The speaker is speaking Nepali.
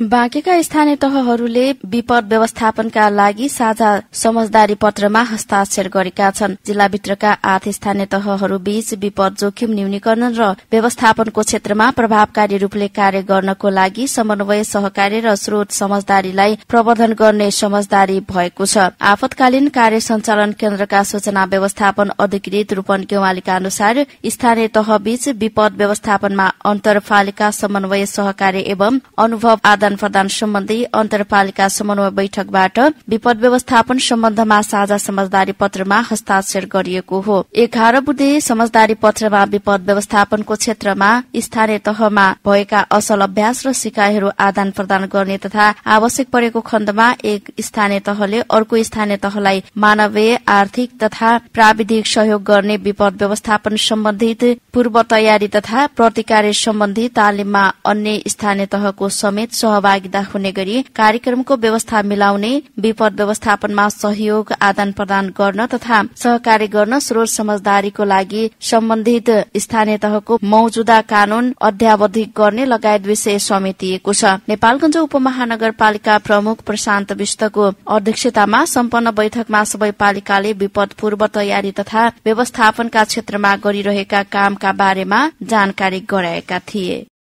बाँकेका स्थानीय तहहरूले विपद व्यवस्थापनका लागि साझा समझदारी पत्रमा हस्ताक्षर गरेका छन्। जिल्लाभित्रका 8 स्थानीय तहहरू बीच विपद जोखिम न्यूनीकरण र व्यवस्थापनको क्षेत्रमा प्रभावकारी रूपले कार्य गर्नको लागि समन्वय, सहकार्य र स्रोत समझदारीलाई प्रवर्धन गर्ने समझदारी भएको छ। आपतकालीन कार्य सञ्चालन केन्द्रका सूचना व्यवस्थापन अधिकृत रूपन गेवालीका अनुसार स्थानीय तह बीच विपद व्यवस्थापनमा अन्तरपालिका समन्वय, सहकार्य एवं अनुभव आदान प्रदान सम्बन्धी अन्तरपालिका समन्वय बैठकबाट विपद व्यवस्थापन सम्बन्धमा साझा समझदारी पत्रमा हस्ताक्षर गरिएको हो। 11 बुँदे समझदारी पत्रमा विपद व्यवस्थापनको क्षेत्रमा स्थानीय तहमा भएका असल अभ्यास र सिकाइहरू आदान प्रदान गर्ने तथा आवश्यक परेको खण्डमा एक स्थानीय तहले अर्को स्थानीय तहलाई मानवीय, आर्थिक तथा प्राविधिक सहयोग गर्ने विपद व्यवस्थापन सम्बन्धित पूर्व तयारी तथा प्रतिकार सम्बन्धी तालिममा अन्य स्थानीय तहको समेत सहभागिता हुने गरी कार्यक्रमको व्यवस्था मिलाउने, विपद व्यवस्थापनमा सहयोग आदान प्रदान गर्न तथा सहकार्य गर्न स्रोत समझदारीको लागि सम्बन्धित स्थानीय तहको मौजूदा कानून अध्यावधिक गर्ने लगायत विषय समेटिएको छ। नेपालगञ्ज उपमहानगरपालिका प्रमुख प्रशान्त विष्टको अध्यक्षतामा सम्पन्न बैठकमा सबै पालिकाले विपद पूर्व तयारी तथा व्यवस्थापनका क्षेत्रमा गरिरहेका कामका बारेमा जानकारी गराएका थिए।